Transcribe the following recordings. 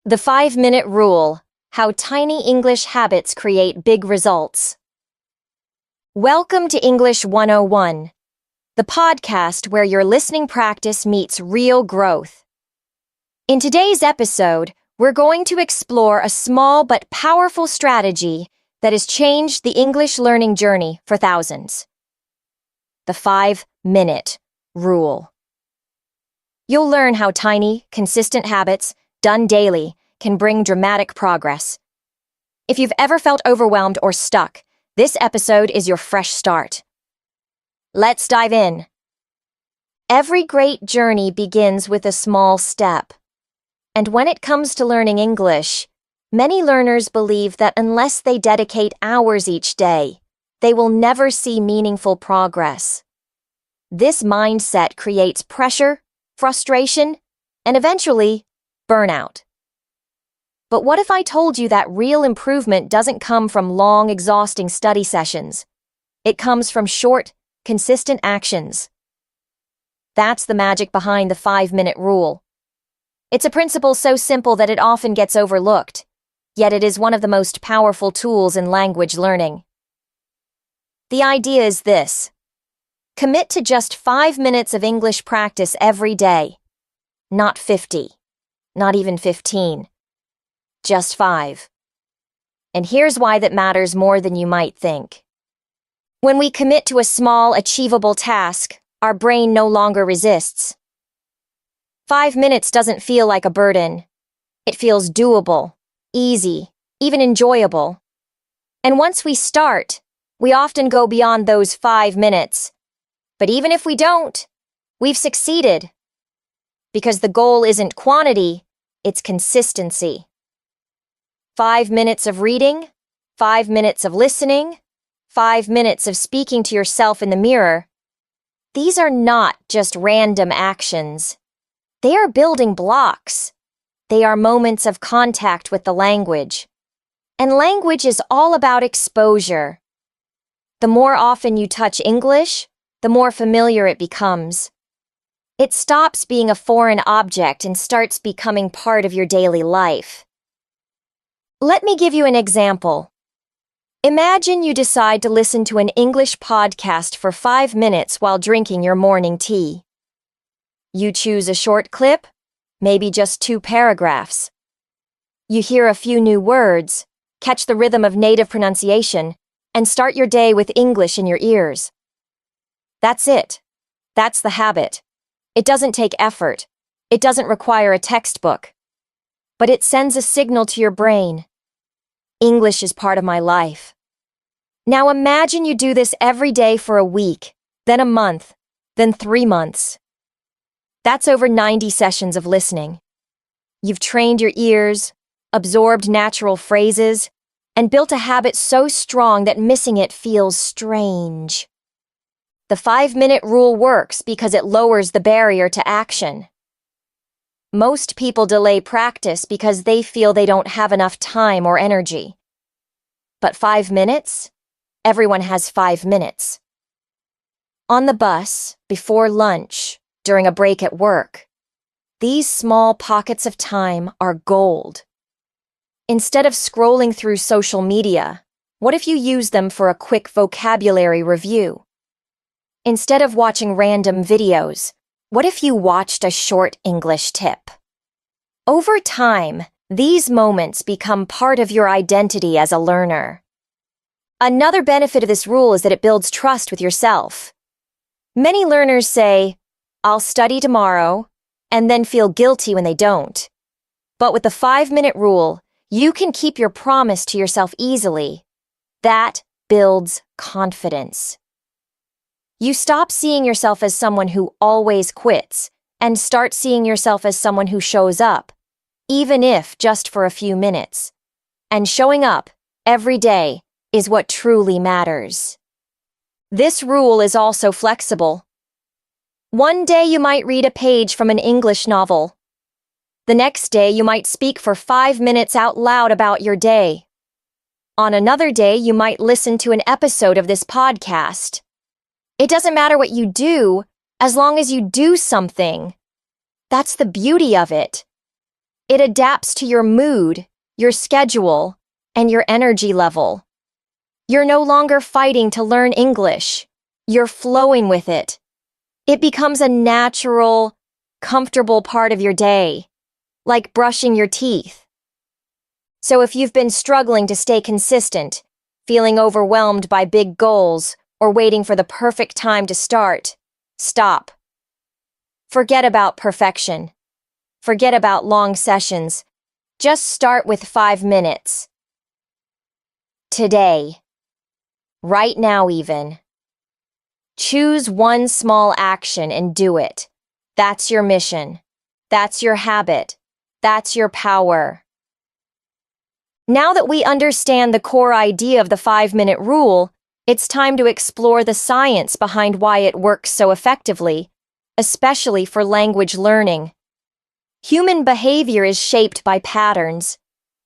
The 5-minute rule: how tiny English habits create big results. Welcome to English 101, the podcast where your listening practice meets real growth. In today's episode, we're going to explore a small but powerful strategy that has changed the English learning journey for thousands. The 5-minute rule. You'll learn how tiny, consistent habits, done daily, can bring dramatic progress. If you've ever felt overwhelmed or stuck, this episode is your fresh start. Let's dive in. Every great journey begins with a small step. And when it comes to learning English, many learners believe that unless they dedicate hours each day, they will never see meaningful progress. This mindset creates pressure, frustration, and eventually, burnout. But what if I told you that real improvement doesn't come from long, exhausting study sessions? It comes from short, consistent actions. That's the magic behind the 5-minute rule. It's a principle so simple that it often gets overlooked, yet it is one of the most powerful tools in language learning. The idea is this: commit to just 5 minutes of English practice every day. Not 50. Not even 15. Just 5. And here's why that matters more than you might think. When we commit to a small, achievable task, our brain no longer resists. 5 minutes doesn't feel like a burden. It feels doable, easy, even enjoyable. And once we start, we often go beyond those 5 minutes. But even if we don't, we've succeeded. Because the goal isn't quantity, it's consistency. 5 minutes of reading, 5 minutes of listening, 5 minutes of speaking to yourself in the mirror. These are not just random actions. They are building blocks. They are moments of contact with the language. And language is all about exposure. The more often you touch English, the more familiar it becomes. It stops being a foreign object and starts becoming part of your daily life. Let me give you an example. Imagine you decide to listen to an English podcast for 5 minutes while drinking your morning tea. You choose a short clip, maybe just 2 paragraphs. You hear a few new words, catch the rhythm of native pronunciation, and start your day with English in your ears. That's it. That's the habit. It doesn't take effort. It doesn't require a textbook. But it sends a signal to your brain. English is part of my life. Now imagine you do this every day for a week, then a month, then 3 months. That's over 90 sessions of listening. You've trained your ears, absorbed natural phrases, and built a habit so strong that missing it feels strange. The 5-minute rule works because it lowers the barrier to action. Most people delay practice because they feel they don't have enough time or energy. But 5 minutes? Everyone has 5 minutes. On the bus, before lunch, during a break at work. These small pockets of time are gold. Instead of scrolling through social media, what if you use them for a quick vocabulary review? Instead of watching random videos, what if you watched a short English tip? Over time, these moments become part of your identity as a learner. Another benefit of this rule is that it builds trust with yourself. Many learners say, "I'll study tomorrow," and then feel guilty when they don't. But with the 5-minute rule, you can keep your promise to yourself easily. That builds confidence. You stop seeing yourself as someone who always quits and start seeing yourself as someone who shows up, even if just for a few minutes. And showing up every day is what truly matters. This rule is also flexible. One day you might read a page from an English novel. The next day you might speak for 5 minutes out loud about your day. On another day you might listen to an episode of this podcast. It doesn't matter what you do, as long as you do something. That's the beauty of it. It adapts to your mood, your schedule, and your energy level. You're no longer fighting to learn English. You're flowing with it. It becomes a natural, comfortable part of your day, like brushing your teeth. So if you've been struggling to stay consistent, feeling overwhelmed by big goals, or waiting for the perfect time to start, stop. Forget about perfection. Forget about long sessions. Just start with 5 minutes. Today. Right now even. Choose one small action and do it. That's your mission. That's your habit. That's your power. Now that we understand the core idea of the 5-minute rule, it's time to explore the science behind why it works so effectively, especially for language learning. Human behavior is shaped by patterns.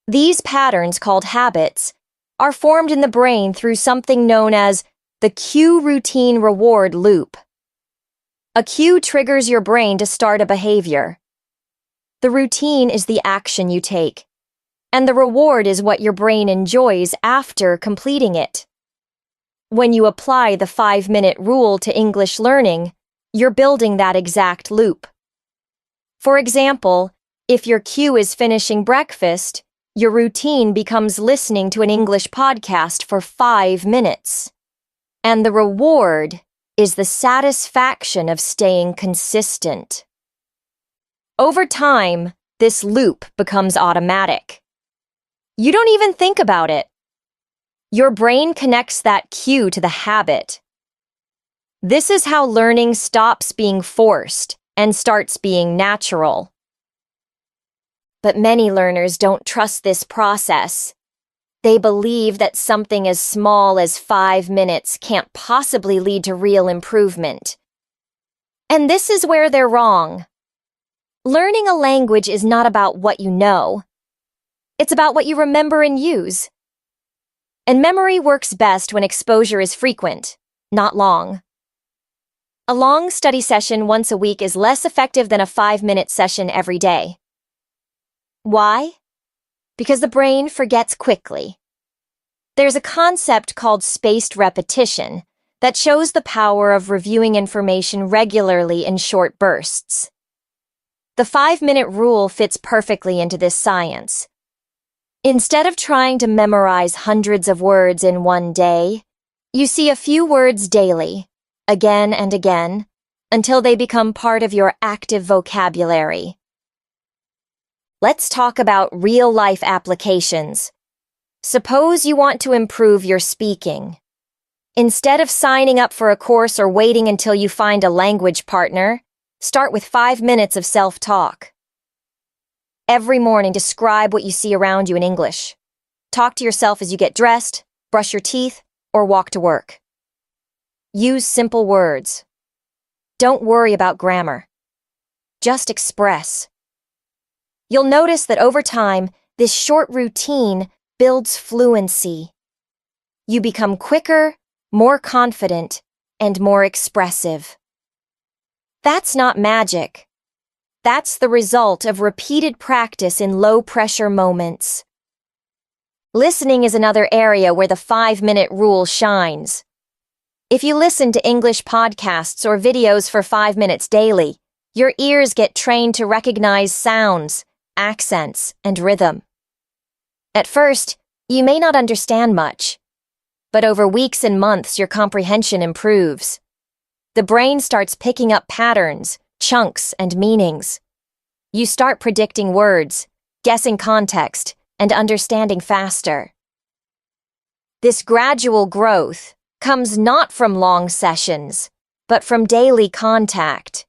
These patterns, called habits, are formed in the brain through something known as the cue routine reward loop. A cue triggers your brain to start a behavior. The routine is the action you take, and the reward is what your brain enjoys after completing it. When you apply the 5-minute rule to English learning, you're building that exact loop. For example, if your cue is finishing breakfast, your routine becomes listening to an English podcast for 5 minutes. And the reward is the satisfaction of staying consistent. Over time, this loop becomes automatic. You don't even think about it. Your brain connects that cue to the habit. This is how learning stops being forced and starts being natural. But many learners don't trust this process. They believe that something as small as 5 minutes can't possibly lead to real improvement. And this is where they're wrong. Learning a language is not about what you know. It's about what you remember and use. And memory works best when exposure is frequent, not long. A long study session once a week is less effective than a 5-minute session every day. Why? Because the brain forgets quickly. There's a concept called spaced repetition that shows the power of reviewing information regularly in short bursts. The 5-minute rule fits perfectly into this science. Instead of trying to memorize hundreds of words in one day, you see a few words daily, again and again, until they become part of your active vocabulary. Let's talk about real-life applications. Suppose you want to improve your speaking. Instead of signing up for a course or waiting until you find a language partner, start with 5 minutes of self-talk. Every morning, describe what you see around you in English. Talk to yourself as you get dressed, brush your teeth, or walk to work. Use simple words. Don't worry about grammar. Just express. You'll notice that over time, this short routine builds fluency. You become quicker, more confident, and more expressive. That's not magic. That's the result of repeated practice in low-pressure moments. Listening is another area where the 5-minute rule shines. If you listen to English podcasts or videos for 5 minutes daily, your ears get trained to recognize sounds, accents, and rhythm. At first, you may not understand much, but over weeks and months your comprehension improves. The brain starts picking up patterns, chunks, and meanings. You start predicting words, guessing context, and understanding faster. This gradual growth comes not from long sessions, but from daily contact.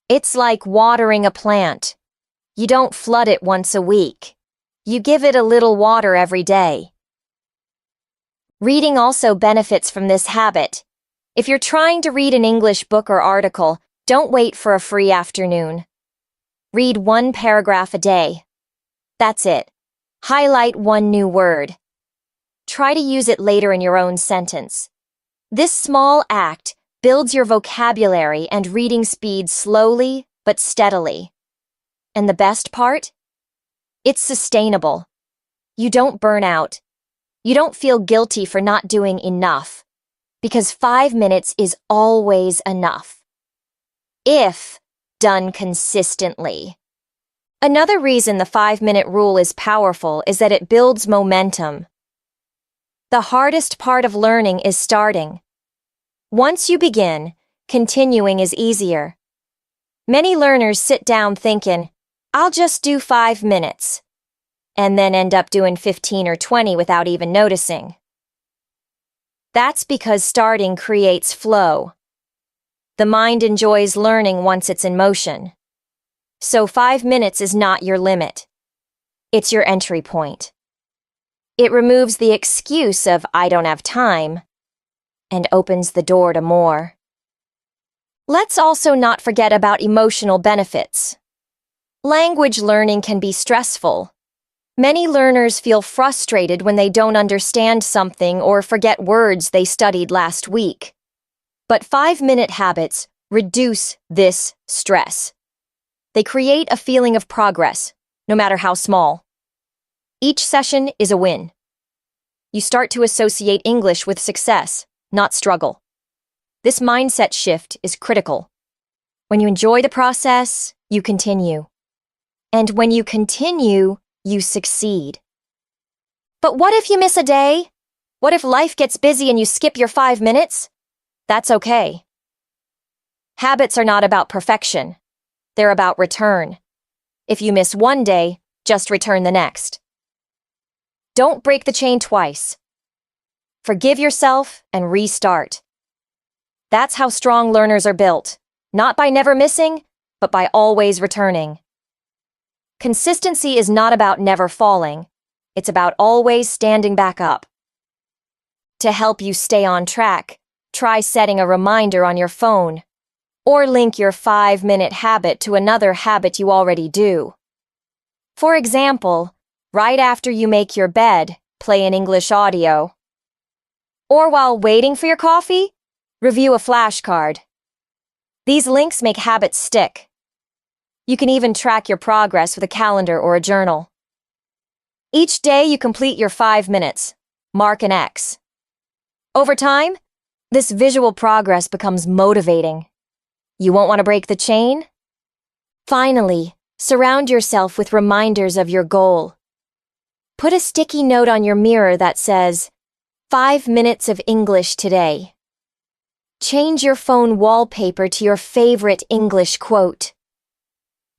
It's like watering a plant. You don't flood it once a week. You give it a little water every day. Reading also benefits from this habit. If you're trying to read an English book or article, don't wait for a free afternoon. Read 1 paragraph a day. That's it. Highlight 1 new word. Try to use it later in your own sentence. This small act builds your vocabulary and reading speed slowly but steadily. And the best part? It's sustainable. You don't burn out. You don't feel guilty for not doing enough, because 5 minutes is always enough, if done consistently. Another reason the 5-minute rule is powerful is that it builds momentum. The hardest part of learning is starting. Once you begin, continuing is easier. Many learners sit down thinking, "I'll just do 5 minutes," and then end up doing 15 or 20 without even noticing. That's because starting creates flow. The mind enjoys learning once it's in motion. So 5 minutes is not your limit. It's your entry point. It removes the excuse of "I don't have time" and opens the door to more. Let's also not forget about emotional benefits. Language learning can be stressful. Many learners feel frustrated when they don't understand something or forget words they studied last week. But 5-minute habits reduce this stress. They create a feeling of progress, no matter how small. Each session is a win. You start to associate English with success, not struggle. This mindset shift is critical. When you enjoy the process, you continue. And when you continue, you succeed. But what if you miss a day? What if life gets busy and you skip your 5 minutes? That's okay. Habits are not about perfection. They're about return. If you miss one day, just return the next. Don't break the chain twice. Forgive yourself and restart. That's how strong learners are built, not by never missing, but by always returning. Consistency is not about never falling. It's about always standing back up. To help you stay on track, try setting a reminder on your phone, or link your 5-minute habit to another habit you already do. For example, right after you make your bed, play an English audio. Or while waiting for your coffee, review a flashcard. These links make habits stick. You can even track your progress with a calendar or a journal. Each day you complete your 5 minutes. Mark an X. Over time, this visual progress becomes motivating. You won't want to break the chain? Finally, surround yourself with reminders of your goal. Put a sticky note on your mirror that says, 5 minutes of English today. Change your phone wallpaper to your favorite English quote.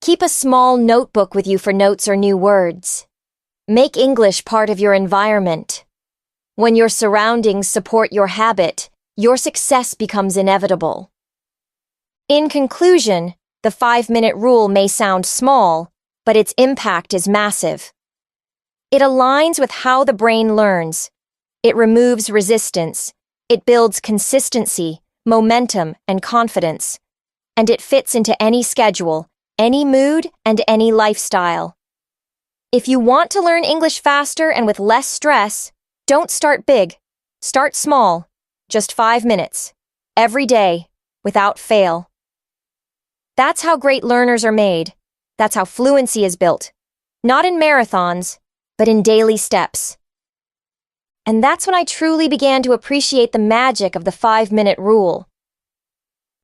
Keep a small notebook with you for notes or new words. Make English part of your environment. When your surroundings support your habit, your success becomes inevitable. In conclusion, the 5-minute rule may sound small, but its impact is massive. It aligns with how the brain learns. It removes resistance. It builds consistency, momentum, and confidence. And it fits into any schedule, any mood, and any lifestyle. If you want to learn English faster and with less stress, don't start big. Start small. Just 5 minutes. Every day, without fail. That's how great learners are made. That's how fluency is built. Not in marathons, but in daily steps. And that's when I truly began to appreciate the magic of the 5-minute rule.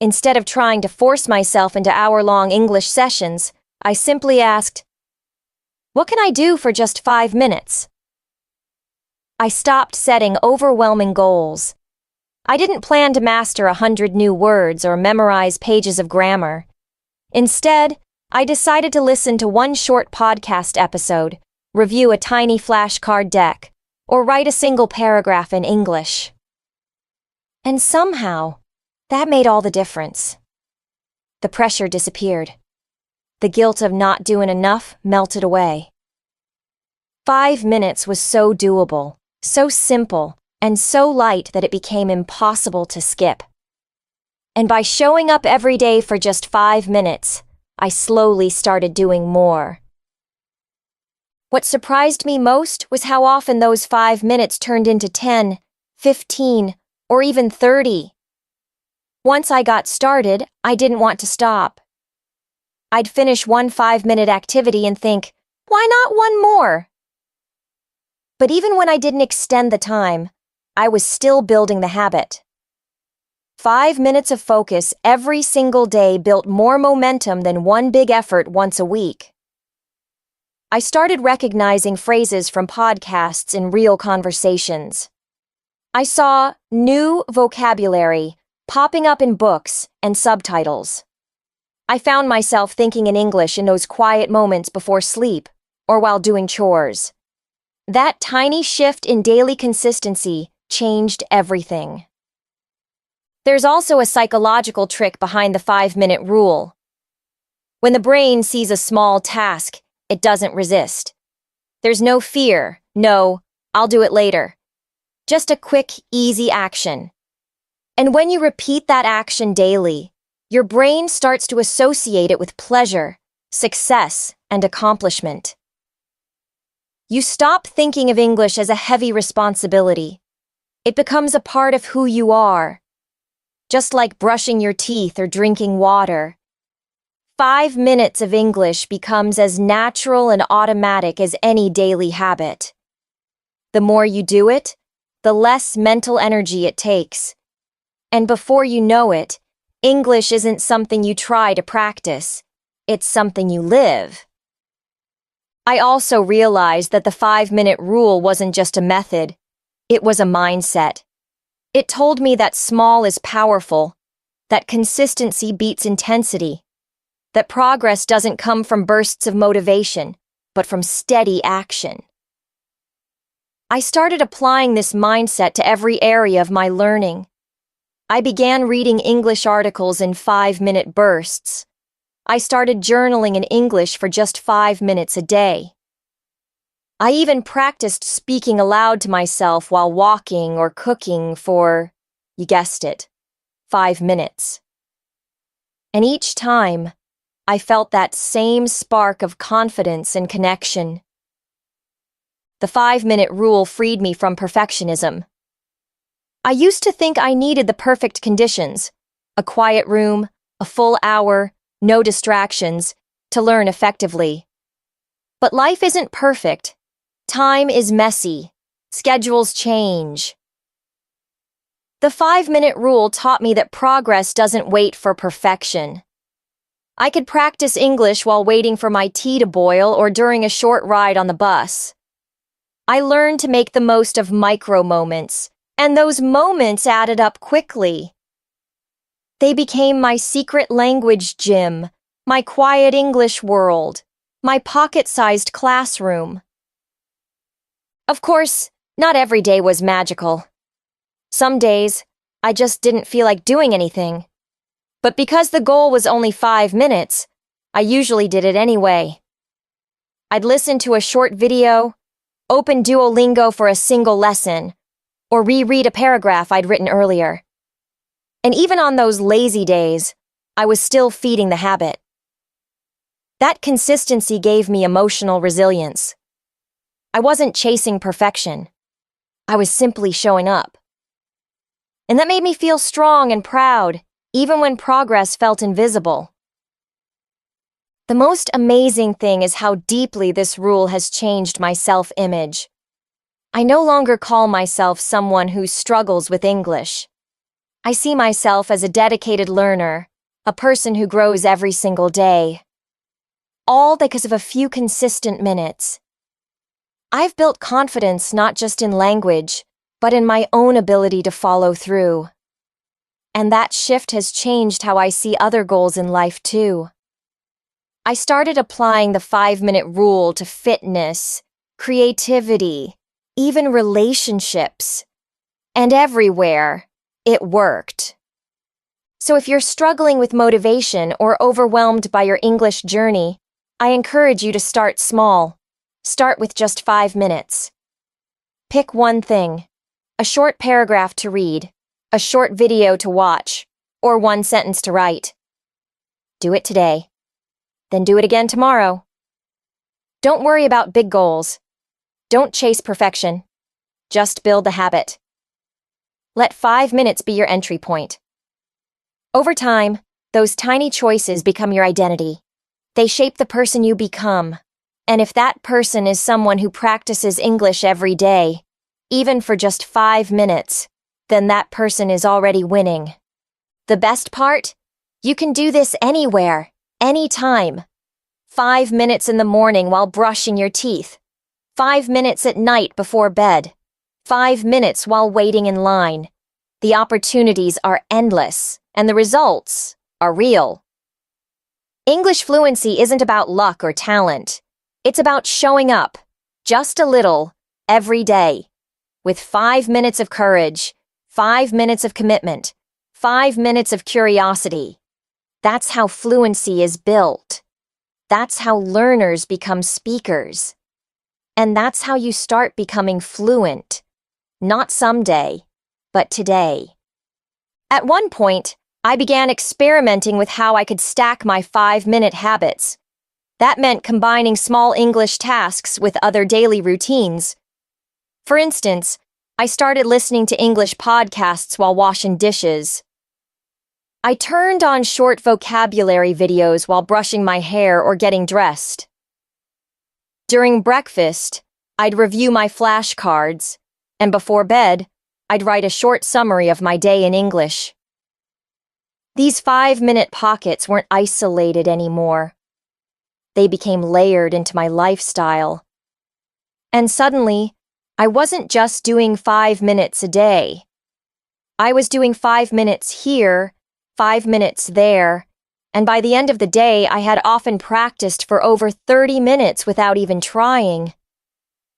Instead of trying to force myself into hour-long English sessions, I simply asked, what can I do for just 5 minutes? I stopped setting overwhelming goals. I didn't plan to master 100 new words or memorize pages of grammar. Instead, I decided to listen to one short podcast episode, review a tiny flashcard deck, or write a single paragraph in English. And somehow, that made all the difference. The pressure disappeared. The guilt of not doing enough melted away. 5 minutes was so doable, so simple, and so light that it became impossible to skip. And by showing up every day for just 5 minutes, I slowly started doing more. What surprised me most was how often those 5 minutes turned into 10, 15, or even 30. Once I got started, I didn't want to stop. I'd finish one 5-minute activity and think, Why not one more? But even when I didn't extend the time, I was still building the habit. 5 minutes of focus every single day built more momentum than one big effort once a week. I started recognizing phrases from podcasts in real conversations. I saw new vocabulary popping up in books and subtitles. I found myself thinking in English in those quiet moments before sleep or while doing chores. That tiny shift in daily consistency changed everything. There's also a psychological trick behind the 5-minute rule. When the brain sees a small task, it doesn't resist. There's no fear, no, I'll do it later. Just a quick, easy action. And when you repeat that action daily, your brain starts to associate it with pleasure, success, and accomplishment. You stop thinking of English as a heavy responsibility. It becomes a part of who you are. Just like brushing your teeth or drinking water. 5 minutes of English becomes as natural and automatic as any daily habit. The more you do it, the less mental energy it takes. And before you know it, English isn't something you try to practice. It's something you live. I also realized that the 5-minute rule wasn't just a method. It was a mindset. It told me that small is powerful, that consistency beats intensity, that progress doesn't come from bursts of motivation, but from steady action. I started applying this mindset to every area of my learning. I began reading English articles in 5-minute bursts. I started journaling in English for just 5 minutes a day. I even practiced speaking aloud to myself while walking or cooking for, you guessed it, 5 minutes. And each time, I felt that same spark of confidence and connection. The 5-minute rule freed me from perfectionism. I used to think I needed the perfect conditions, a quiet room, a full hour, no distractions, to learn effectively. But life isn't perfect. Time is messy. Schedules change. The 5-minute rule taught me that progress doesn't wait for perfection. I could practice English while waiting for my tea to boil or during a short ride on the bus. I learned to make the most of micro moments, and those moments added up quickly. They became my secret language gym, my quiet English world, my pocket-sized classroom. Of course, not every day was magical. Some days, I just didn't feel like doing anything. But because the goal was only 5 minutes, I usually did it anyway. I'd listen to a short video, open Duolingo for a single lesson, or reread a paragraph I'd written earlier. And even on those lazy days, I was still feeding the habit. That consistency gave me emotional resilience. I wasn't chasing perfection. I was simply showing up. And that made me feel strong and proud, even when progress felt invisible. The most amazing thing is how deeply this rule has changed my self-image. I no longer call myself someone who struggles with English. I see myself as a dedicated learner, a person who grows every single day. All because of a few consistent minutes. I've built confidence not just in language, but in my own ability to follow through. And that shift has changed how I see other goals in life too. I started applying the 5-minute rule to fitness, creativity, even relationships. And everywhere, it worked. So if you're struggling with motivation or overwhelmed by your English journey, I encourage you to start small. Start with just 5 minutes. Pick one thing, a short paragraph to read, a short video to watch, or one sentence to write. Do it today. Then do it again tomorrow. Don't worry about big goals. Don't chase perfection. Just build the habit. Let 5 minutes be your entry point. Over time, those tiny choices become your identity. They shape the person you become. And if that person is someone who practices English every day, even for just 5 minutes, then that person is already winning. The best part? You can do this anywhere, anytime. 5 minutes in the morning while brushing your teeth. 5 minutes at night before bed. 5 minutes while waiting in line. The opportunities are endless, and the results are real. English fluency isn't about luck or talent. It's about showing up, just a little, every day, with 5 minutes of courage, 5 minutes of commitment, 5 minutes of curiosity. That's how fluency is built. That's how learners become speakers. And that's how you start becoming fluent. Not someday, but today. At one point, I began experimenting with how I could stack my 5-minute habits. That meant combining small English tasks with other daily routines. For instance, I started listening to English podcasts while washing dishes. I turned on short vocabulary videos while brushing my hair or getting dressed. During breakfast, I'd review my flashcards, and before bed, I'd write a short summary of my day in English. These 5-minute pockets weren't isolated anymore. They became layered into my lifestyle. And suddenly, I wasn't just doing 5 minutes a day. I was doing 5 minutes here, 5 minutes there, and by the end of the day, I had often practiced for over 30 minutes without even trying.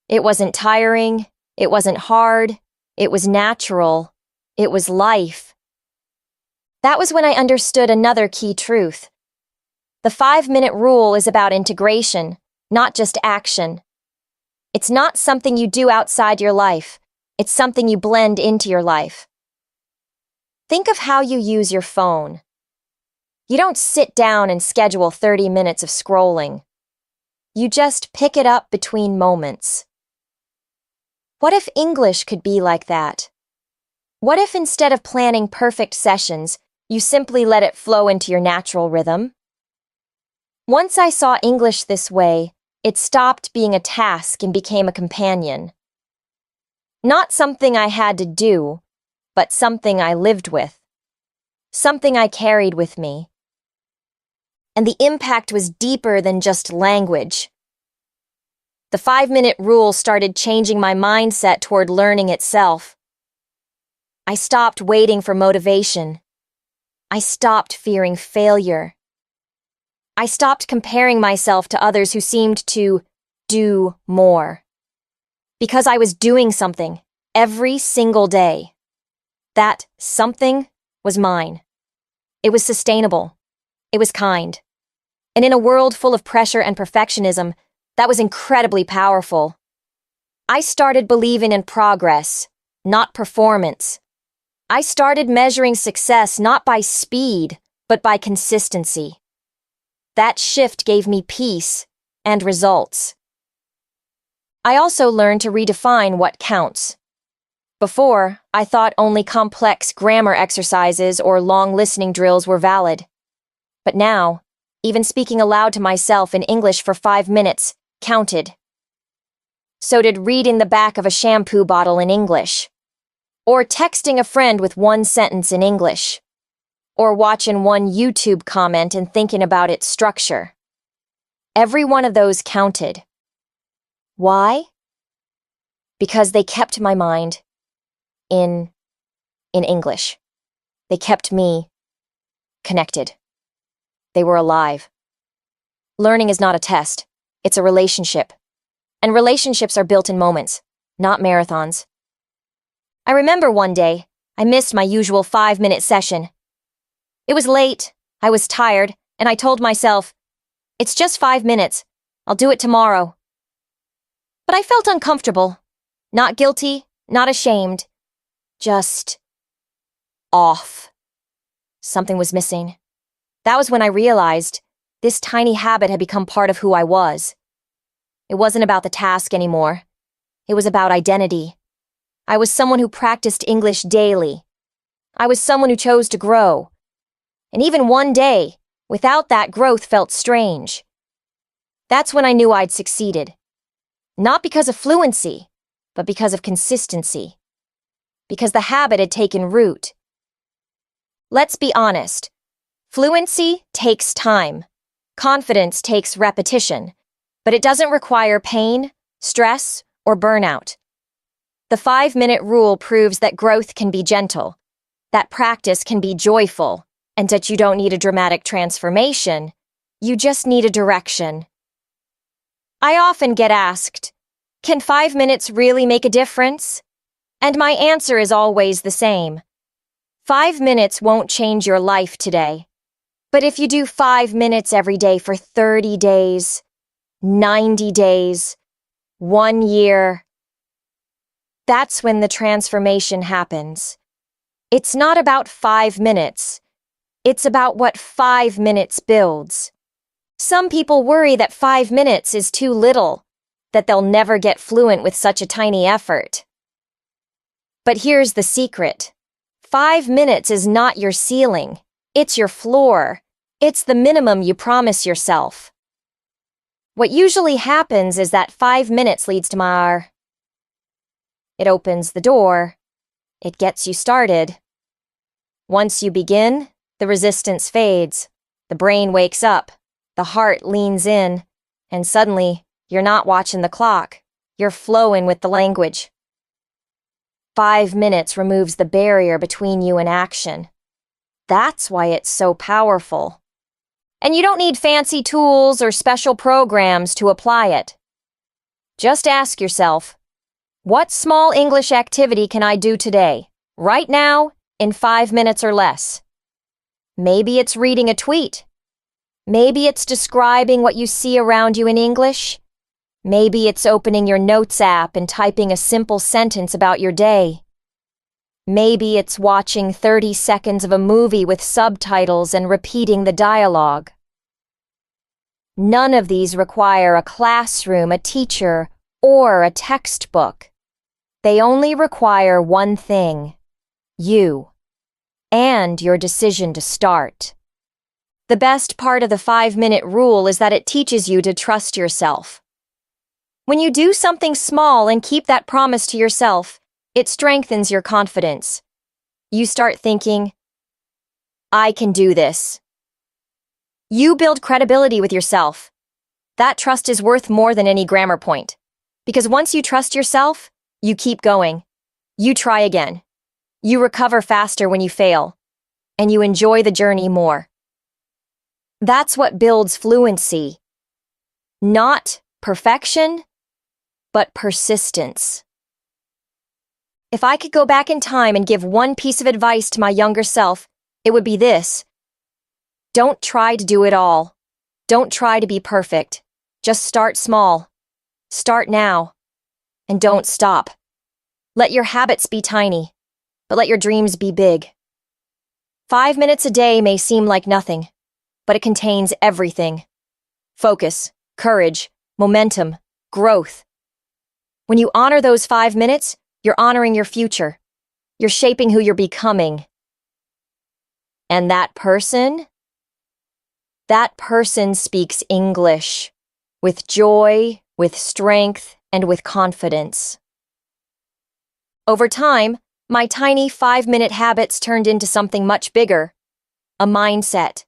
It wasn't tiring, it wasn't hard, it was natural, it was life. That was when I understood another key truth. The 5-minute rule is about integration, not just action. It's not something you do outside your life. It's something you blend into your life. Think of how you use your phone. You don't sit down and schedule 30 minutes of scrolling. You just pick it up between moments. What if English could be like that? What if instead of planning perfect sessions, you simply let it flow into your natural rhythm? Once I saw English this way, it stopped being a task and became a companion. Not something I had to do, but something I lived with. Something I carried with me. And the impact was deeper than just language. The 5-minute rule started changing my mindset toward learning itself. I stopped waiting for motivation. I stopped fearing failure. I stopped comparing myself to others who seemed to do more. Because I was doing something every single day. That something was mine. It was sustainable. It was kind. And in a world full of pressure and perfectionism, that was incredibly powerful. I started believing in progress, not performance. I started measuring success not by speed, but by consistency. That shift gave me peace and results. I also learned to redefine what counts. Before, I thought only complex grammar exercises or long listening drills were valid. But now, even speaking aloud to myself in English for 5 minutes counted. So did reading the back of a shampoo bottle in English. Or texting a friend with 1 sentence in English. Or watching one YouTube comment and thinking about its structure. Every one of those counted. Why? Because they kept my mind in English. They kept me connected. They were alive. Learning is not a test. It's a relationship. And relationships are built in moments, not marathons. I remember one day, I missed my usual 5-minute session. It was late, I was tired, and I told myself, it's just 5 minutes. I'll do it tomorrow. But I felt uncomfortable. Not guilty, not ashamed. Just off. Something was missing. That was when I realized this tiny habit had become part of who I was. It wasn't about the task anymore. It was about identity. I was someone who practiced English daily. I was someone who chose to grow. And even one day, without that growth felt strange. That's when I knew I'd succeeded. Not because of fluency, but because of consistency. Because the habit had taken root. Let's be honest. Fluency takes time. Confidence takes repetition. But it doesn't require pain, stress, or burnout. The 5-minute rule proves that growth can be gentle, that practice can be joyful, and that you don't need a dramatic transformation. You just need a direction. I often get asked, can 5 minutes really make a difference? And my answer is always the same. 5 minutes won't change your life today. But if you do 5 minutes every day for 30 days, 90 days, 1 year, that's when the transformation happens. It's not about 5 minutes. It's about what 5 minutes builds. Some people worry that 5 minutes is too little, that they'll never get fluent with such a tiny effort. But here's the secret. 5 minutes is not your ceiling. It's your floor. It's the minimum you promise yourself. What usually happens is that 5 minutes leads to more. It opens the door. It gets you started. Once you begin, the resistance fades. The brain wakes up. The heart leans in. And suddenly, you're not watching the clock. You're flowing with the language. 5 minutes removes the barrier between you and action. That's why it's so powerful. And you don't need fancy tools or special programs to apply it. Just ask yourself, what small English activity can I do today, right now, in 5 minutes or less? Maybe it's reading a tweet. Maybe it's describing what you see around you in English. Maybe it's opening your notes app and typing a simple sentence about your day. Maybe it's watching 30 seconds of a movie with subtitles and repeating the dialogue. None of these require a classroom, a teacher, or a textbook. They only require one thing: you, and your decision to start. The best part of the 5-minute rule is that it teaches you to trust yourself. When you do something small and keep that promise to yourself, it strengthens your confidence. You start thinking, I can do this. You build credibility with yourself. That trust is worth more than any grammar point. Because once you trust yourself, you keep going. You try again. You recover faster when you fail. And you enjoy the journey more. That's what builds fluency. Not perfection, but persistence. If I could go back in time and give one piece of advice to my younger self, it would be this. Don't try to do it all. Don't try to be perfect. Just start small. Start now. And don't stop. Let your habits be tiny, but let your dreams be big. 5 minutes a day may seem like nothing, but it contains everything. Focus, courage, momentum, growth. When you honor those 5 minutes, you're honoring your future. You're shaping who you're becoming. And that person speaks English with joy, with strength, and with confidence. Over time, my tiny 5-minute habits turned into something much bigger, a mindset.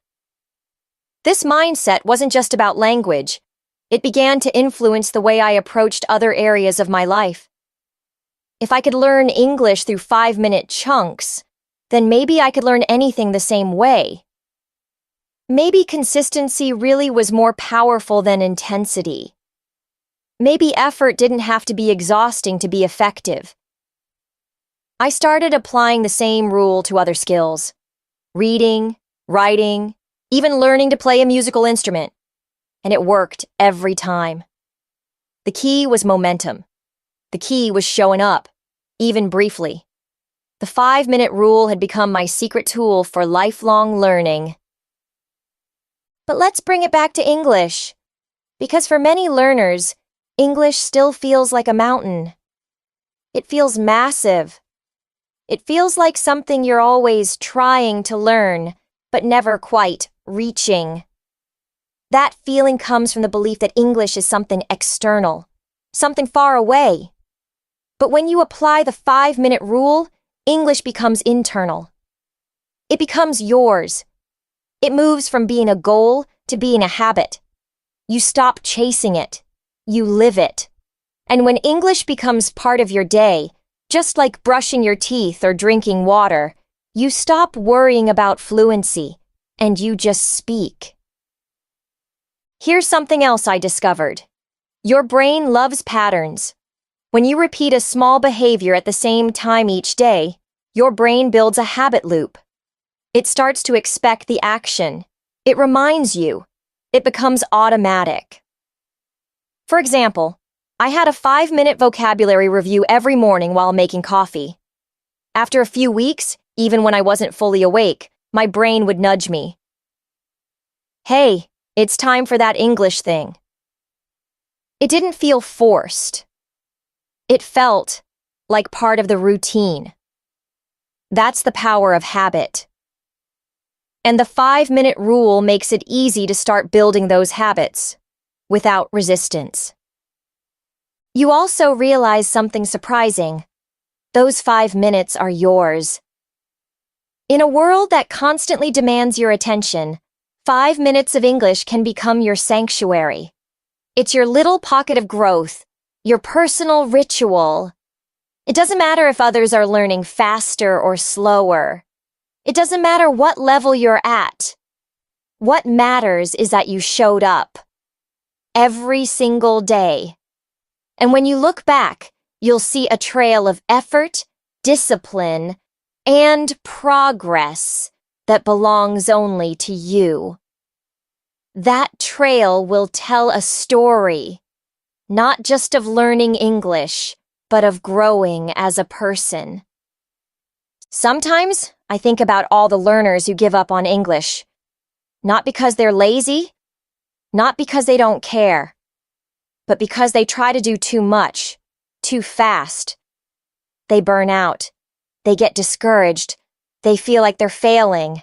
This mindset wasn't just about language. It began to influence the way I approached other areas of my life. If I could learn English through 5-minute chunks, then maybe I could learn anything the same way. Maybe consistency really was more powerful than intensity. Maybe effort didn't have to be exhausting to be effective. I started applying the same rule to other skills. Reading, writing, even learning to play a musical instrument. And it worked every time. The key was momentum. The key was showing up, even briefly. The 5-minute rule had become my secret tool for lifelong learning. But let's bring it back to English. Because for many learners, English still feels like a mountain. It feels massive. It feels like something you're always trying to learn, but never quite reaching. That feeling comes from the belief that English is something external, something far away. But when you apply the 5-minute rule, English becomes internal. It becomes yours. It moves from being a goal to being a habit. You stop chasing it. You live it. And when English becomes part of your day, just like brushing your teeth or drinking water, you stop worrying about fluency, and you just speak. Here's something else I discovered. Your brain loves patterns. When you repeat a small behavior at the same time each day, your brain builds a habit loop. It starts to expect the action. It reminds you. It becomes automatic. For example, I had a 5-minute vocabulary review every morning while making coffee. After a few weeks, even when I wasn't fully awake, my brain would nudge me. Hey, it's time for that English thing. It didn't feel forced. It felt like part of the routine. That's the power of habit. And the 5-minute rule makes it easy to start building those habits without resistance. You also realize something surprising. Those 5 minutes are yours. In a world that constantly demands your attention, 5 minutes of English can become your sanctuary. It's your little pocket of growth, your personal ritual. It doesn't matter if others are learning faster or slower. It doesn't matter what level you're at. What matters is that you showed up. Every single day. And when you look back, you'll see a trail of effort, discipline, and progress that belongs only to you. That trail will tell a story, not just of learning English, but of growing as a person. Sometimes I think about all the learners who give up on English. Not because they're lazy, not because they don't care, but because they try to do too much, too fast. They burn out. They get discouraged. They feel like they're failing.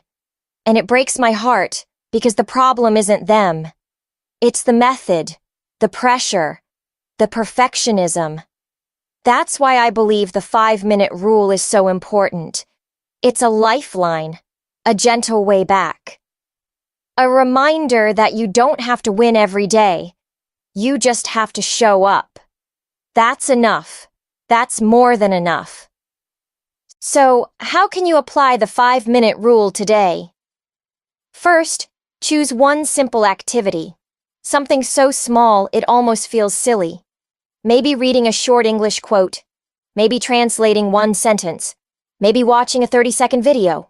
And it breaks my heart because the problem isn't them. It's the method, the pressure, the perfectionism. That's why I believe the 5-minute rule is so important. It's a lifeline, a gentle way back. A reminder that you don't have to win every day. You just have to show up. That's enough. That's more than enough. So, how can you apply the 5-minute rule today? First, choose one simple activity. Something so small it almost feels silly. Maybe reading a short English quote. Maybe translating one sentence. Maybe watching a 30-second video.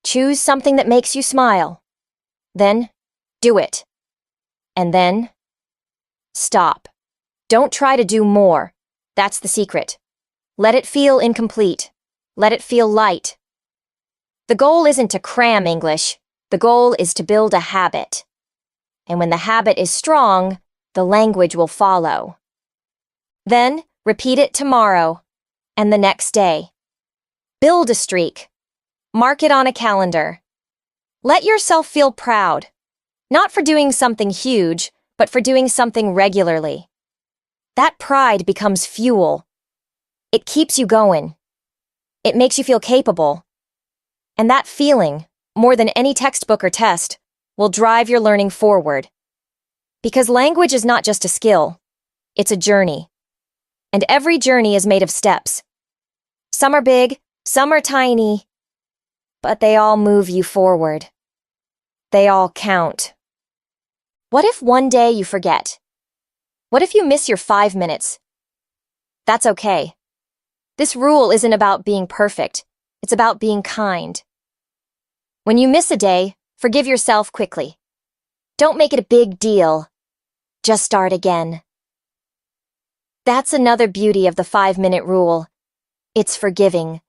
Choose something that makes you smile. Then, do it. And then, stop. Don't try to do more. That's the secret. Let it feel incomplete. Let it feel light. The goal isn't to cram English. The goal is to build a habit. And when the habit is strong, the language will follow. Then, repeat it tomorrow and the next day. Build a streak. Mark it on a calendar. Let yourself feel proud, not for doing something huge, but for doing something regularly. That pride becomes fuel. It keeps you going. It makes you feel capable. And that feeling, more than any textbook or test, will drive your learning forward. Because language is not just a skill, it's a journey. And every journey is made of steps. Some are big, some are tiny, but they all move you forward. They all count. What if one day you forget? What if you miss your 5 minutes? That's okay. This rule isn't about being perfect. It's about being kind. When you miss a day, forgive yourself quickly. Don't make it a big deal. Just start again. That's another beauty of the 5-minute rule. It's forgiving.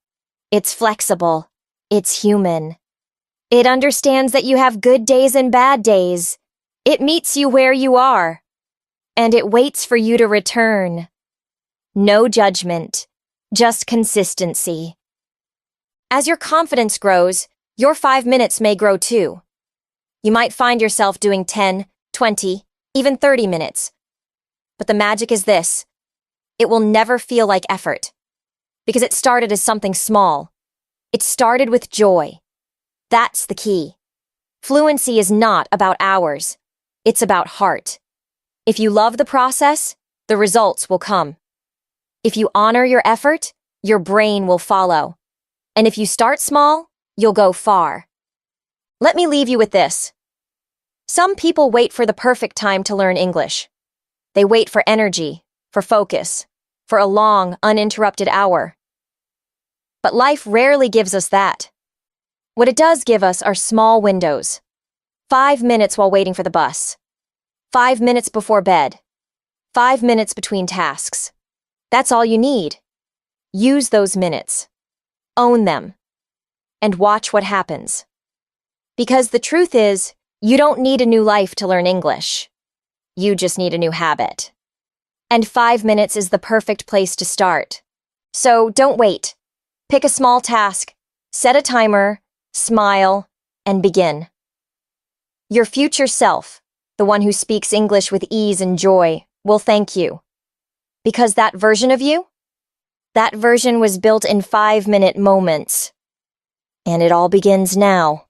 It's flexible. It's human. It understands that you have good days and bad days. It meets you where you are. And it waits for you to return. No judgment, just consistency. As your confidence grows, your 5 minutes may grow too. You might find yourself doing 10, 20, even 30 minutes. But the magic is this: it will never feel like effort, because it started as something small. It started with joy. That's the key. Fluency is not about hours. It's about heart. If you love the process, the results will come. If you honor your effort, your brain will follow. And if you start small, you'll go far. Let me leave you with this. Some people wait for the perfect time to learn English. They wait for energy, for focus, for a long, uninterrupted hour. But life rarely gives us that. What it does give us are small windows. 5 minutes while waiting for the bus. 5 minutes before bed. 5 minutes between tasks. That's all you need. Use those minutes. Own them. And watch what happens. Because the truth is, you don't need a new life to learn English. You just need a new habit. And 5 minutes is the perfect place to start. So don't wait. Pick a small task, set a timer, smile, and begin. Your future self, the one who speaks English with ease and joy, will thank you. Because that version of you? That version was built in 5-minute moments. And it all begins now.